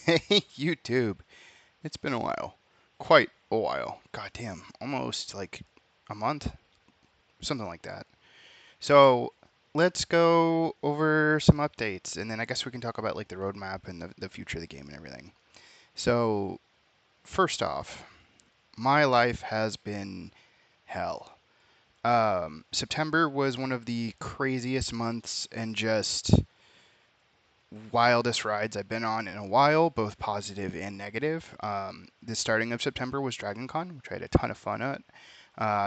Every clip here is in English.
Hey, YouTube. It's been a while. Quite a while. God damn. Almost like a month? Something like that. So, let's go over some updates, and then I guess we can talk about like the roadmap and the future of the game and everything. So, first off, my life has been hell. September was one of the craziest months and just wildest rides I've been on in a while, both positive and negative. The starting of September was Dragon Con, which I had a ton of fun at.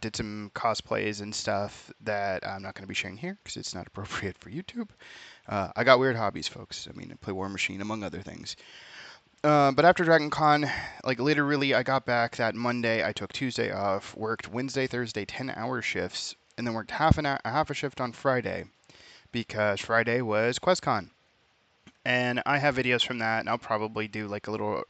Did some cosplays and stuff that I'm not going to be sharing here because it's not appropriate for YouTube. I got weird hobbies, folks. I mean, I play War Machine among other things. But after Dragon Con, like literally, I got back that Monday. I took Tuesday off, worked Wednesday, Thursday, 10-hour shifts, and then worked half a shift on Friday because Friday was QuestCon. And I have videos from that, and I'll probably do like a little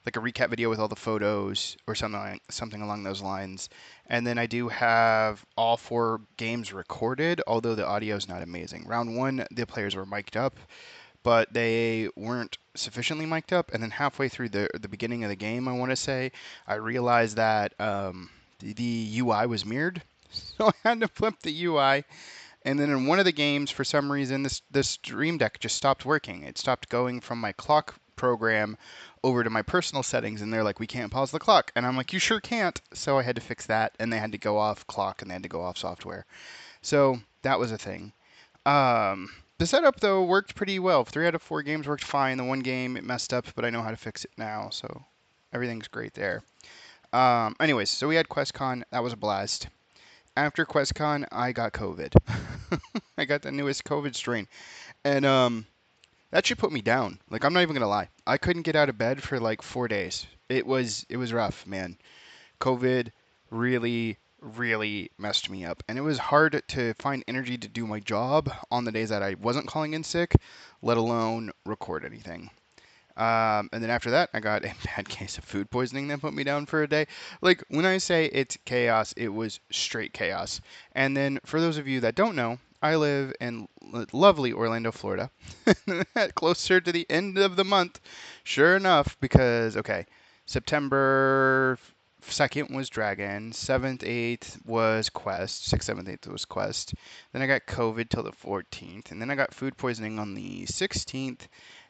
like a recap video with all the photos or something along those lines. And then I do have all 4 games recorded, although the audio is not amazing. Round 1, the players were mic'd up, but they weren't sufficiently mic'd up. And then halfway through the beginning of the game, I want to say, I realized that the UI was mirrored, so I had to flip the UI. And then in one of the games, for some reason, this Stream Deck just stopped working. It stopped going from my clock program over to my personal settings, and they're like, "We can't pause the clock." And I'm like, "You sure can't." So I had to fix that, and they had to go off clock, and they had to go off software. So that was a thing. The setup though worked pretty well. 3 out of 4 games worked fine. The one game it messed up, but I know how to fix it now, so everything's great there. Anyways, so we had QuestCon. That was a blast. After QuestCon, I got COVID. I got the newest COVID strain, and that should put me down. Like I'm not even gonna lie, I couldn't get out of bed for like 4 days. It was rough, man. COVID really messed me up, and it was hard to find energy to do my job on the days that I wasn't calling in sick, let alone record anything. And then after that, I got a bad case of food poisoning that put me down for a day. Like, when I say it's chaos, it was straight chaos. And then, for those of you that don't know, I live in lovely Orlando, Florida. Closer to the end of the month, sure enough, because, okay, September 2nd was Dragon, 7th, 8th was Quest, 6th, 7th, 8th was Quest. Then I got COVID till the 14th, and then I got food poisoning on the 16th,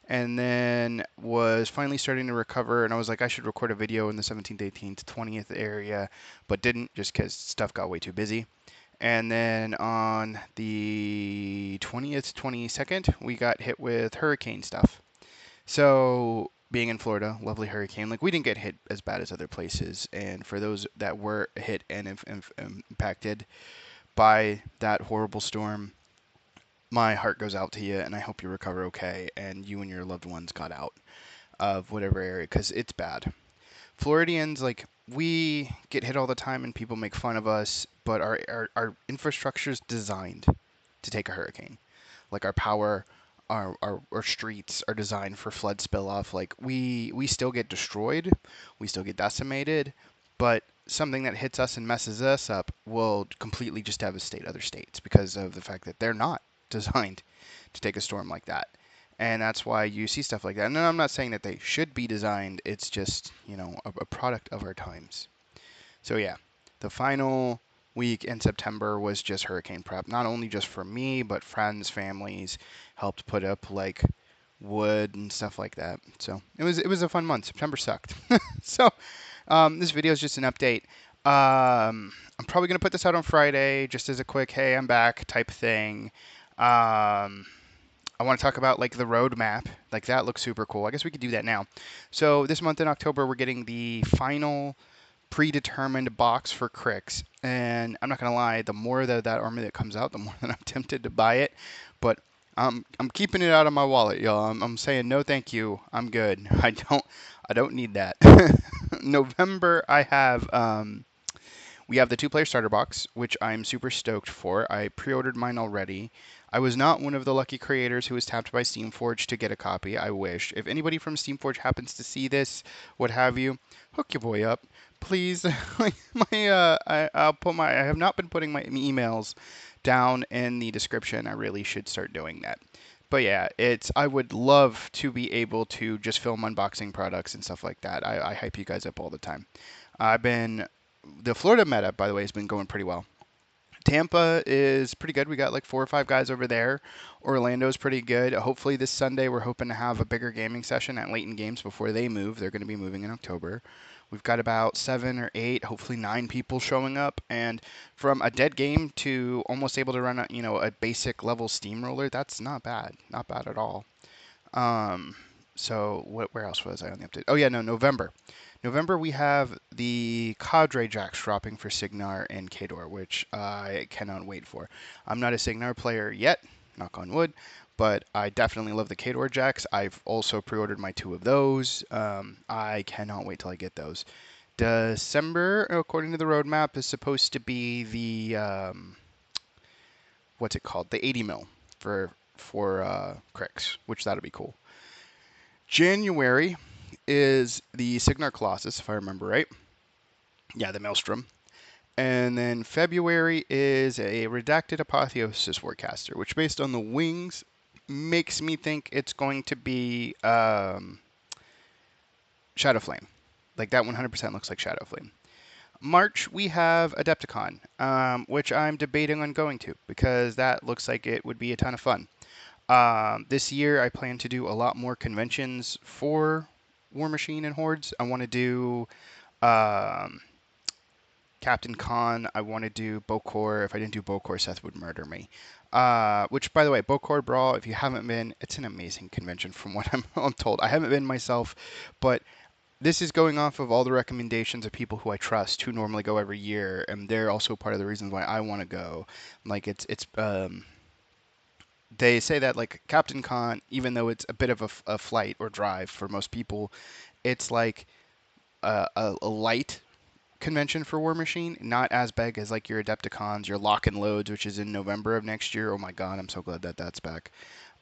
and then was finally starting to recover, and I was like, I should record a video in the 17th, 18th, 20th area, but didn't just because stuff got way too busy. And then on the 20th, 22nd, we got hit with hurricane stuff. So being in Florida, lovely hurricane, like we didn't get hit as bad as other places. And for those that were hit and impacted by that horrible storm, my heart goes out to you, and I hope you recover okay, and you and your loved ones got out of whatever area, because it's bad. Floridians, like, we get hit all the time, and people make fun of us, but our infrastructure is designed to take a hurricane. Like, our power, our streets are designed for flood spill off. Like, we still get destroyed, we still get decimated, but something that hits us and messes us up will completely just devastate other states because of the fact that they're not designed to take a storm like that. And that's why you see stuff like that. And I'm not saying that they should be designed, it's just, a product of our times. So, yeah, the final week in September was just hurricane prep. Not only just for me, but friends, families helped put up like wood and stuff like that. So it was a fun month. September sucked. So this video is just an update. I'm probably gonna put this out on Friday, just as a quick "Hey, I'm back" type thing. I want to talk about like the roadmap. Like that looks super cool. I guess we could do that now. So this month in October, we're getting the final predetermined box for Crix, and I'm not gonna lie, the more that army that comes out, the more that I'm tempted to buy it. But I'm keeping it out of my wallet, y'all. I'm saying no, thank you. I'm good. I don't need that. November, we have the 2-player starter box, which I'm super stoked for. I pre-ordered mine already. I was not one of the lucky creators who was tapped by Steamforge to get a copy. I wish. If anybody from Steamforge happens to see this, what have you, hook your boy up. please. Like I have not been putting my emails down in the description. I really should start doing that. But yeah, I would love to be able to just film unboxing products and stuff like that. I hype you guys up all the time. I've been the Florida meta, by the way, has been going pretty well. Tampa is pretty good. We got like 4 or 5 guys over there. Orlando's pretty good. Hopefully this Sunday we're hoping to have a bigger gaming session at Leighton Games before they move. They're going to be moving in October. We've got about 7 or 8, hopefully 9 people showing up, and from a dead game to almost able to run a basic level steamroller. That's not bad, not bad at all. Um, so where else was I on the update? Oh yeah, no, November. November we have the Cadre Jacks dropping for Signar and Kador, which I cannot wait for. I'm not a Signar player yet, knock on wood, but I definitely love the Kador Jacks. I've also pre-ordered my 2 of those. I cannot wait till I get those. December, according to the roadmap, is supposed to be the what's it called? The 80 mil for Crix, which that'll be cool. January is the Signar Colossus, if I remember right. Yeah, the Maelstrom. And then February is a redacted Apotheosis Forecaster, which based on the wings makes me think it's going to be Shadowflame. Like that 100% looks like Shadowflame. March, we have Adepticon, which I'm debating on going to because that looks like it would be a ton of fun. This year, I plan to do a lot more conventions for War Machine and Hordes. I want to do um, Captain Khan. I want to do Bokor. If I didn't do Bokor, Seth would murder me. Which, by the way, Bokor Brawl, if you haven't been, it's an amazing convention from what I'm told. I haven't been myself, but this is going off of all the recommendations of people who I trust who normally go every year, and they're also part of the reasons why I want to go. Like it's they say that like Captain Khan, even though it's a bit of a flight or drive for most people, it's like a light convention for War Machine, not as big as like your Adepticons, your Lock and Loads, which is in November of next year. Oh my God, I'm so glad that that's back.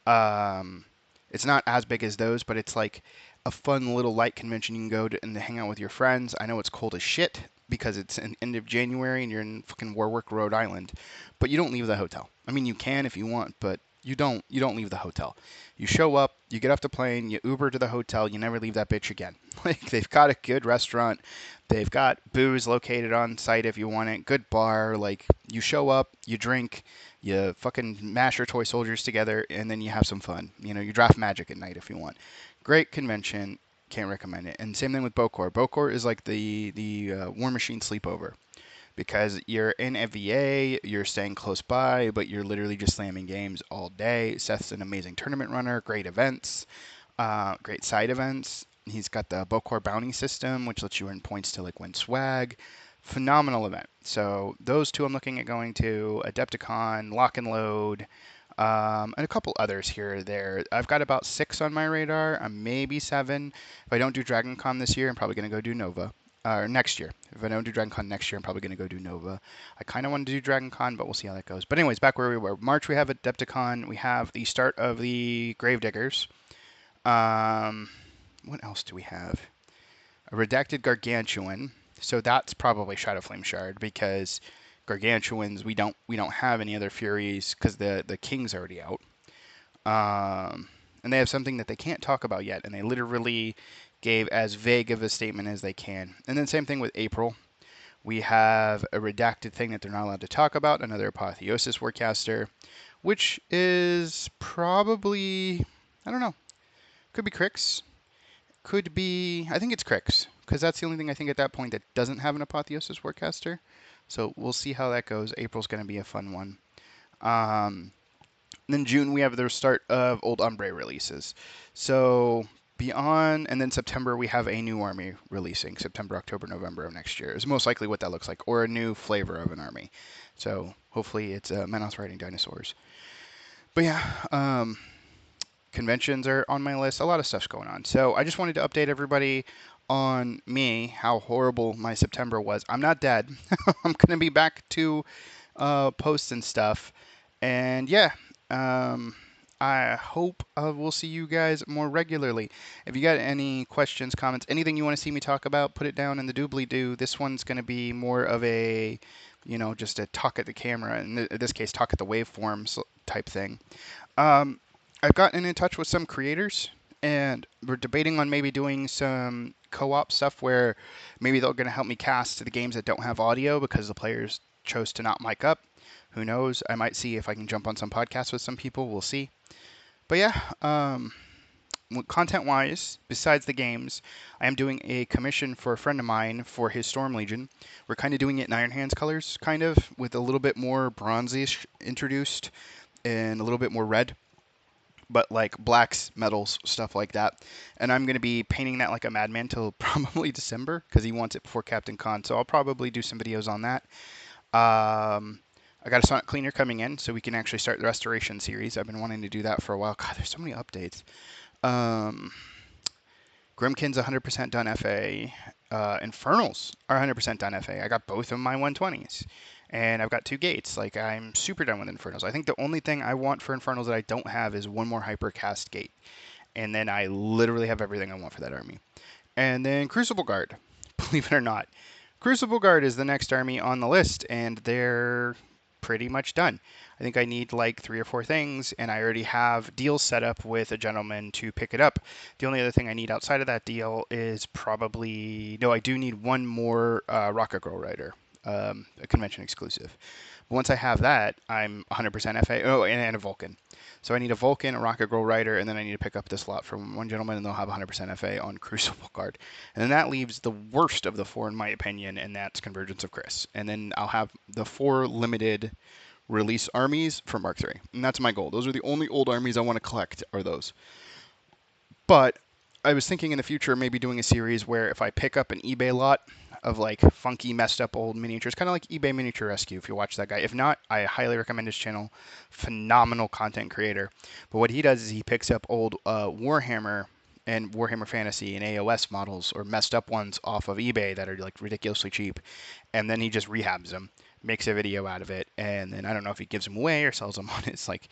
Um, it's not as big as those, but it's like a fun little light convention you can go to and hang out with your friends. I know it's cold as shit because it's in end of January and you're in fucking Warwick, Rhode Island, but you don't leave the hotel. I mean, you can if you want, but you don't leave the hotel. You show up, you get off the plane, you Uber to the hotel, you never leave that bitch again. Like they've got a good restaurant, they've got booze located on site if you want it, good bar, like you show up, you drink, you fucking mash your toy soldiers together, and then you have some fun. You know, you draft magic at night if you want. Great convention. Can't recommend it. And same thing with Bokor. Bokor is like the War Machine sleepover because you're in a VA, you're staying close by, but you're literally just slamming games all day. Seth's an amazing tournament runner, great events, great side events. He's got the Bokor bounty system, which lets you earn points to like win swag. Phenomenal event. So those 2 I'm looking at going to: Adepticon, Lock and Load, and a couple others here or there. I've got about 6 on my radar, maybe 7. If I don't do DragonCon this year, I'm probably going to go do Nova. Or next year. If I don't do DragonCon next year, I'm probably going to go do Nova. I kind of want to do DragonCon, but we'll see how that goes. But anyways, back where we were. March, we have Adepticon. We have the start of the Gravediggers. What else do we have? A redacted Gargantuan. So that's probably Shadowflame Shard because Gargantuans we don't have any other Furies because the King's already out. And they have something that they can't talk about yet, and they literally gave as vague of a statement as they can. And then same thing with April. We have a redacted thing that they're not allowed to talk about, another Apotheosis Forecaster, which is probably, I don't know, could be Crix, could be, I think it's Crix, because that's the only thing I think at that point that doesn't have an Apotheosis Forecaster. So we'll see how that goes. April's going to be a fun one. Then June, we have the start of Old Umbre releases. So beyond, and then September, we have a new army releasing. September, October, November of next year is most likely what that looks like, or a new flavor of an army. So hopefully it's Menos riding dinosaurs. But yeah, conventions are on my list. A lot of stuff's going on. So I just wanted to update everybody on me, how horrible my September was. I'm not dead. I'm going to be back to posts and stuff. And yeah, um, I hope we'll see you guys more regularly. If you got any questions, comments, anything you want to see me talk about, put it down in the doobly-doo. This one's going to be more of a, just a talk at the camera. In this case, talk at the waveforms type thing. Um, I've gotten in touch with some creators, and we're debating on maybe doing some co-op stuff where maybe they're going to help me cast the games that don't have audio because the players chose to not mic up. Who knows? I might see if I can jump on some podcasts with some people. We'll see. But yeah, content-wise, besides the games, I am doing a commission for a friend of mine for his Storm Legion. We're kind of doing it in Iron Hands colors, kind of, with a little bit more bronzy introduced and a little bit more red, but like blacks, metals, stuff like that. And I'm going to be painting that like a madman till probably December because he wants it before Captain Con. So I'll probably do some videos on that. I got a Sonic Cleaner coming in, so we can actually start the restoration series. I've been wanting to do that for a while. God, there's so many updates. Um, Grimkin's 100% done FA. Infernals are 100% done FA. I got both of my 120s. And I've got 2 gates. Like, I'm super done with Infernals. I think the only thing I want for Infernals that I don't have is one more Hypercast gate. And then I literally have everything I want for that army. And then Crucible Guard, believe it or not. Crucible Guard is the next army on the list, and they're pretty much done. I think I need like 3 or 4 things, and I already have deals set up with a gentleman to pick it up. The only other thing I need outside of that deal is probably... No, I do need one more Rocket Girl Rider, a convention exclusive. But once I have that, I'm 100% FA. Oh, and a Vulcan. So I need a Vulcan, a Rocket Girl Rider, and then I need to pick up this lot from one gentleman, and they'll have 100% FA on Crucible Guard. And then that leaves the worst of the 4, in my opinion, and that's Convergence of Chris. And then I'll have the 4 limited release armies for Mark III. And that's my goal. Those are the only old armies I want to collect, are those. But I was thinking in the future maybe doing a series where if I pick up an eBay lot of like funky, messed up old miniatures, kind of like eBay Miniature Rescue, if you watch that guy. If not, I highly recommend his channel. Phenomenal content creator. But what he does is he picks up old Warhammer and Warhammer Fantasy and AOS models or messed up ones off of eBay that are like ridiculously cheap, and then he just rehabs them, makes a video out of it, and then I don't know if he gives them away or sells them on his like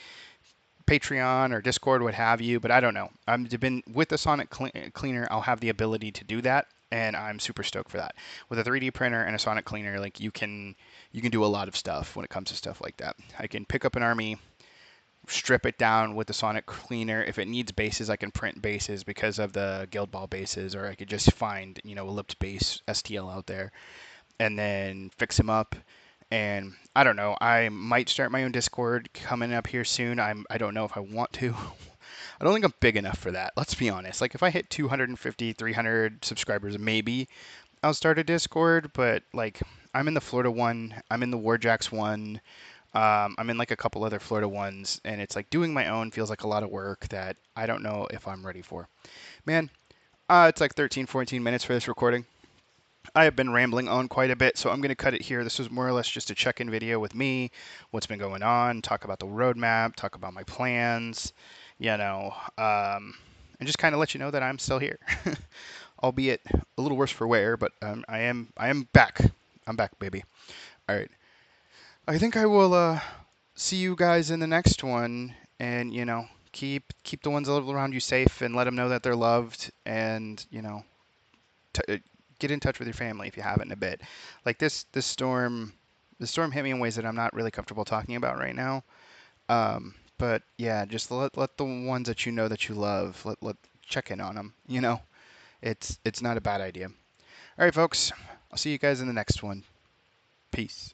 Patreon or Discord, what have you, but I don't know. I've been with the Sonic Cleaner, I'll have the ability to do that, and I'm super stoked for that. With a 3D printer and a Sonic Cleaner, like you can do a lot of stuff when it comes to stuff like that. I can pick up an army, strip it down with the Sonic Cleaner. If it needs bases, I can print bases because of the Guild Ball bases, or I could just find, ellipse base STL out there and then fix them up. And I don't know, I might start my own Discord coming up here soon. I don't know if I want to. I don't think I'm big enough for that. Let's be honest. Like if I hit 250, 300 subscribers, maybe I'll start a Discord, but like I'm in the Florida one, I'm in the Warjacks one, I'm in like a couple other Florida ones, and it's like doing my own feels like a lot of work that I don't know if I'm ready for. Man, it's like 13, 14 minutes for this recording. I have been rambling on quite a bit, so I'm going to cut it here. This was more or less just a check-in video with me, what's been going on, talk about the roadmap, talk about my plans, and just kind of let you know that I'm still here, albeit a little worse for wear, but I am back. I'm back, baby. All right. I think I will see you guys in the next one, and keep the ones around you safe, and let them know that they're loved, and get in touch with your family if you haven't in a bit. Like this storm, the storm hit me in ways that I'm not really comfortable talking about right now. But yeah, just let the ones that you know that you love, let check in on them. It's not a bad idea. All right, folks. I'll see you guys in the next one. Peace.